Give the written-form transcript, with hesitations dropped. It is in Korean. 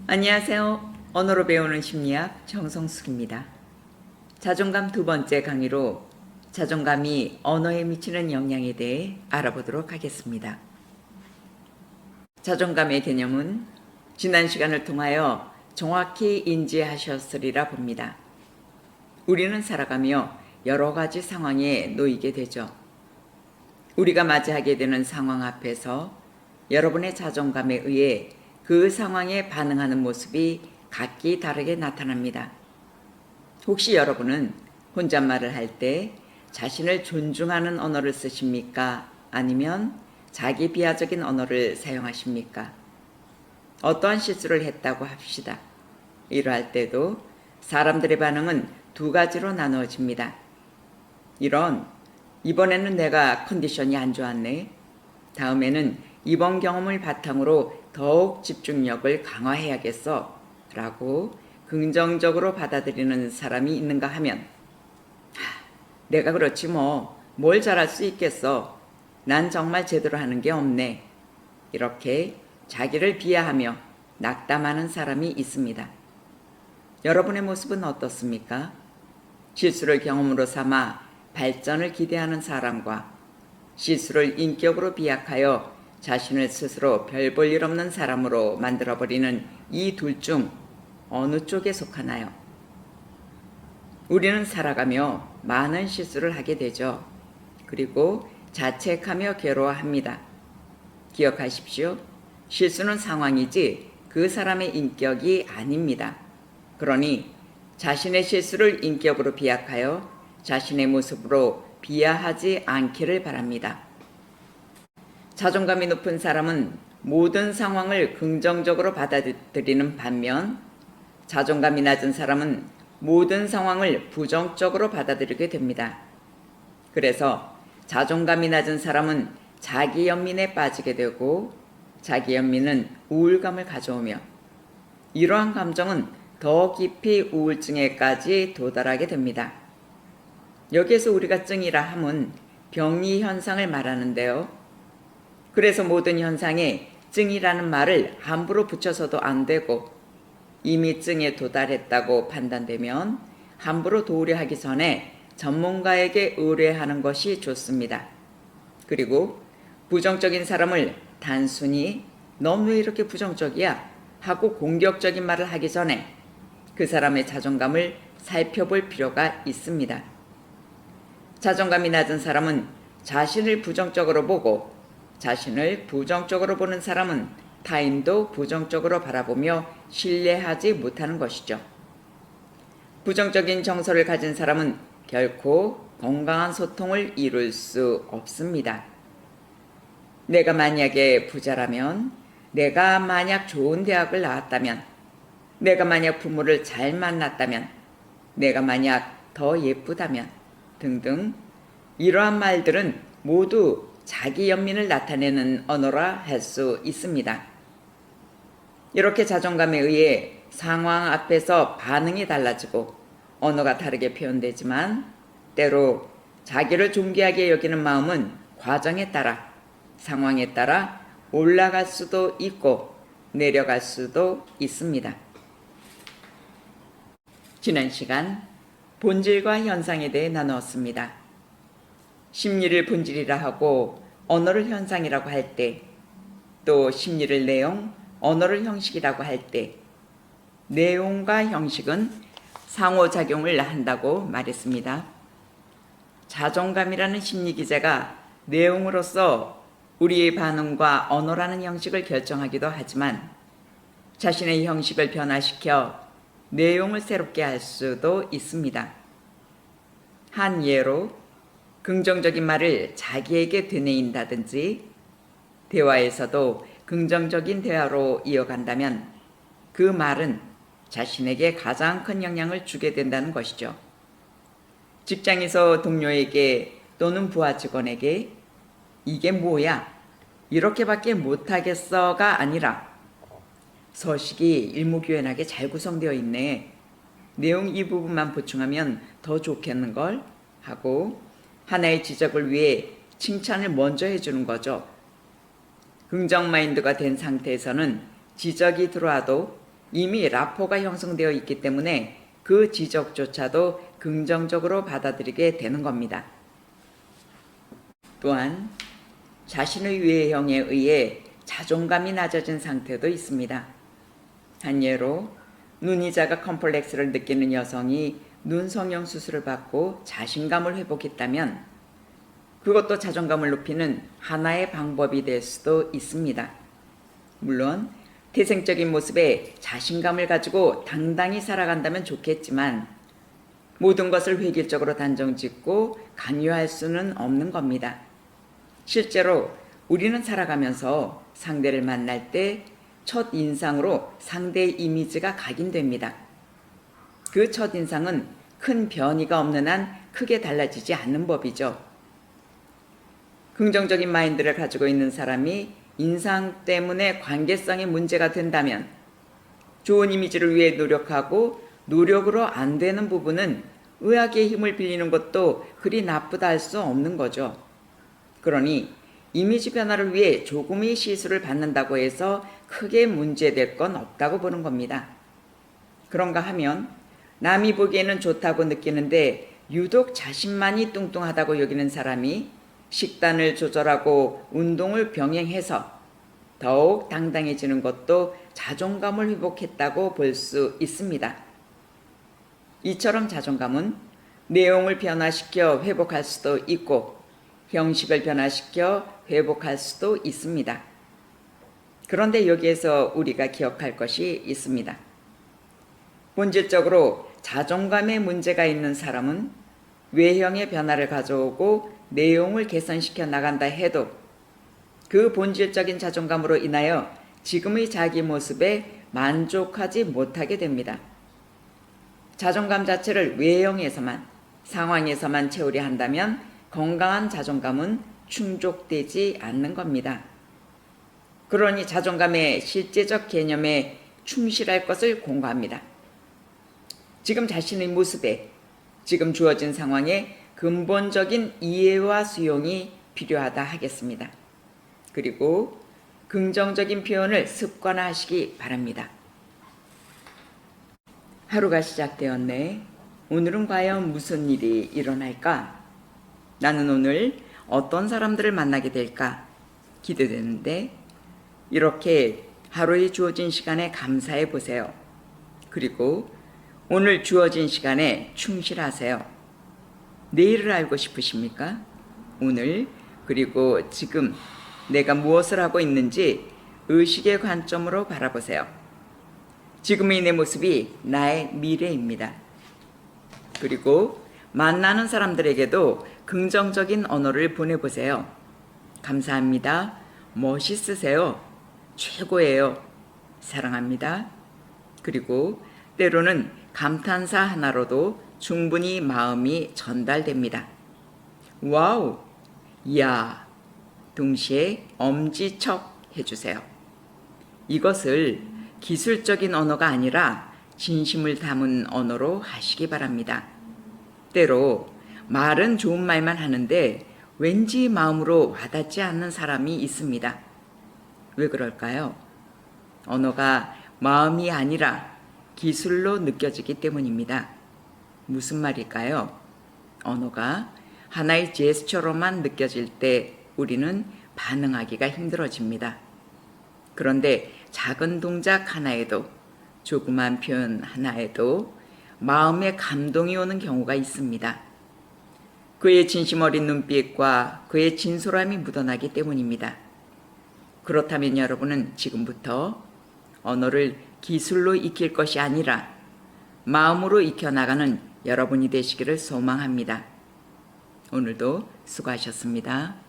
안녕하세요. 언어로 배우는 심리학 정성숙입니다. 자존감 두 번째 강의로 자존감이 언어에 미치는 영향에 대해 알아보도록 하겠습니다. 자존감의 개념은 지난 시간을 통하여 정확히 인지하셨으리라 봅니다. 우리는 살아가며 여러 가지 상황에 놓이게 되죠. 우리가 맞이하게 되는 상황 앞에서 여러분의 자존감에 의해 그 상황에 반응하는 모습이 각기 다르게 나타납니다. 혹시 여러분은 혼잣말을 할 때 자신을 존중하는 언어를 쓰십니까? 아니면 자기 비하적인 언어를 사용하십니까? 어떠한 실수를 했다고 합시다. 이러할 때도 사람들의 반응은 두 가지로 나누어집니다. 이번에는 내가 컨디션이 안 좋았네. 다음에는 이번 경험을 바탕으로 더욱 집중력을 강화해야겠어 라고 긍정적으로 받아들이는 사람이 있는가 하면 내가 그렇지 뭘 잘할 수 있겠어. 난 정말 제대로 하는 게 없네. 이렇게 자기를 비하하며 낙담하는 사람이 있습니다. 여러분의 모습은 어떻습니까? 실수를 경험으로 삼아 발전을 기대하는 사람과 실수를 인격으로 비약하여 자신을 스스로 별 볼 일 없는 사람으로 만들어버리는 이 둘 중 어느 쪽에 속하나요? 우리는 살아가며 많은 실수를 하게 되죠. 그리고 자책하며 괴로워합니다. 기억하십시오. 실수는 상황이지 그 사람의 인격이 아닙니다. 그러니 자신의 실수를 인격으로 비약하여 자신의 모습으로 비하하지 않기를 바랍니다. 자존감이 높은 사람은 모든 상황을 긍정적으로 받아들이는 반면 자존감이 낮은 사람은 모든 상황을 부정적으로 받아들이게 됩니다. 그래서 자존감이 낮은 사람은 자기 연민에 빠지게 되고 자기 연민은 우울감을 가져오며 이러한 감정은 더 깊이 우울증에까지 도달하게 됩니다. 여기에서 우리가 증이라 함은 병리 현상을 말하는데요. 그래서 모든 현상에 증이라는 말을 함부로 붙여서도 안 되고 이미 증에 도달했다고 판단되면 함부로 도우려 하기 전에 전문가에게 의뢰하는 것이 좋습니다. 그리고 부정적인 사람을 단순히 넌 왜 이렇게 부정적이야? 하고 공격적인 말을 하기 전에 그 사람의 자존감을 살펴볼 필요가 있습니다. 자존감이 낮은 사람은 자신을 부정적으로 보고 자신을 부정적으로 보는 사람은 타인도 부정적으로 바라보며 신뢰하지 못하는 것이죠. 부정적인 정서를 가진 사람은 결코 건강한 소통을 이룰 수 없습니다. 내가 만약에 부자라면, 내가 만약 좋은 대학을 나왔다면, 내가 만약 부모를 잘 만났다면, 내가 만약 더 예쁘다면 등등 이러한 말들은 모두 자기 연민을 나타내는 언어라 할 수 있습니다. 이렇게 자존감에 의해 상황 앞에서 반응이 달라지고 언어가 다르게 표현되지만 때로 자기를 존귀하게 여기는 마음은 과정에 따라 상황에 따라 올라갈 수도 있고 내려갈 수도 있습니다. 지난 시간 본질과 현상에 대해 나누었습니다. 심리를 본질이라 하고 언어를 현상이라고 할 때, 또 심리를 내용, 언어를 형식이라고 할 때, 내용과 형식은 상호작용을 한다고 말했습니다. 자존감이라는 심리 기제가 내용으로서 우리의 반응과 언어라는 형식을 결정하기도 하지만 자신의 형식을 변화시켜 내용을 새롭게 할 수도 있습니다. 한 예로 긍정적인 말을 자기에게 되뇌인다든지 대화에서도 긍정적인 대화로 이어간다면 그 말은 자신에게 가장 큰 영향을 주게 된다는 것이죠. 직장에서 동료에게 또는 부하 직원에게 이게 뭐야? 이렇게밖에 못하겠어가 아니라 서식이 일목요연하게 잘 구성되어 있네. 내용 이 부분만 보충하면 더 좋겠는걸? 하고 하나의 지적을 위해 칭찬을 먼저 해주는 거죠. 긍정 마인드가 된 상태에서는 지적이 들어와도 이미 라포가 형성되어 있기 때문에 그 지적조차도 긍정적으로 받아들이게 되는 겁니다. 또한 자신의 유해형에 의해 자존감이 낮아진 상태도 있습니다. 한 예로 눈이 작아 컴플렉스를 느끼는 여성이 눈 성형 수술을 받고 자신감을 회복했다면 그것도 자존감을 높이는 하나의 방법이 될 수도 있습니다. 물론 태생적인 모습에 자신감을 가지고 당당히 살아간다면 좋겠지만 모든 것을 획일적으로 단정짓고 강요할 수는 없는 겁니다. 실제로 우리는 살아가면서 상대를 만날 때 첫 인상으로 상대의 이미지가 각인됩니다. 그 첫 인상은 큰 변이가 없는 한 크게 달라지지 않는 법이죠. 긍정적인 마인드를 가지고 있는 사람이 인상 때문에 관계성에 문제가 된다면 좋은 이미지를 위해 노력하고 노력으로 안 되는 부분은 의학의 힘을 빌리는 것도 그리 나쁘다 할 수 없는 거죠. 그러니 이미지 변화를 위해 조금의 시술을 받는다고 해서 크게 문제될 건 없다고 보는 겁니다. 그런가 하면 남이 보기에는 좋다고 느끼는데 유독 자신만이 뚱뚱하다고 여기는 사람이 식단을 조절하고 운동을 병행해서 더욱 당당해지는 것도 자존감을 회복했다고 볼 수 있습니다. 이처럼 자존감은 내용을 변화시켜 회복할 수도 있고 형식을 변화시켜 회복할 수도 있습니다. 그런데 여기에서 우리가 기억할 것이 있습니다. 본질적으로 자존감에 문제가 있는 사람은 외형의 변화를 가져오고 내용을 개선시켜 나간다 해도 그 본질적인 자존감으로 인하여 지금의 자기 모습에 만족하지 못하게 됩니다. 자존감 자체를 외형에서만, 상황에서만 채우려 한다면 건강한 자존감은 충족되지 않는 겁니다. 그러니 자존감의 실제적 개념에 충실할 것을 공고합니다. 지금 자신의 모습에, 지금 주어진 상황에 근본적인 이해와 수용이 필요하다 하겠습니다. 그리고 긍정적인 표현을 습관화하시기 바랍니다. 하루가 시작되었네. 오늘은 과연 무슨 일이 일어날까? 나는 오늘 어떤 사람들을 만나게 될까? 기대되는데 이렇게 하루에 주어진 시간에 감사해 보세요. 그리고 오늘 주어진 시간에 충실하세요. 내일을 알고 싶으십니까? 오늘 그리고 지금 내가 무엇을 하고 있는지 의식의 관점으로 바라보세요. 지금의 내 모습이 나의 미래입니다. 그리고 만나는 사람들에게도 긍정적인 언어를 보내보세요. 감사합니다. 멋있으세요. 최고예요. 사랑합니다. 그리고 때로는 감탄사 하나로도 충분히 마음이 전달됩니다. 와우, 이야, 동시에 엄지척 해주세요. 이것을 기술적인 언어가 아니라 진심을 담은 언어로 하시기 바랍니다. 때로 말은 좋은 말만 하는데 왠지 마음으로 와닿지 않는 사람이 있습니다. 왜 그럴까요? 언어가 마음이 아니라 기술로 느껴지기 때문입니다. 무슨 말일까요? 언어가 하나의 제스처로만 느껴질 때 우리는 반응하기가 힘들어집니다. 그런데 작은 동작 하나에도, 조그만 표현 하나에도 마음에 감동이 오는 경우가 있습니다. 그의 진심 어린 눈빛과 그의 진솔함이 묻어나기 때문입니다. 그렇다면 여러분은 지금부터 언어를 기술로 익힐 것이 아니라 마음으로 익혀나가는 여러분이 되시기를 소망합니다. 오늘도 수고하셨습니다.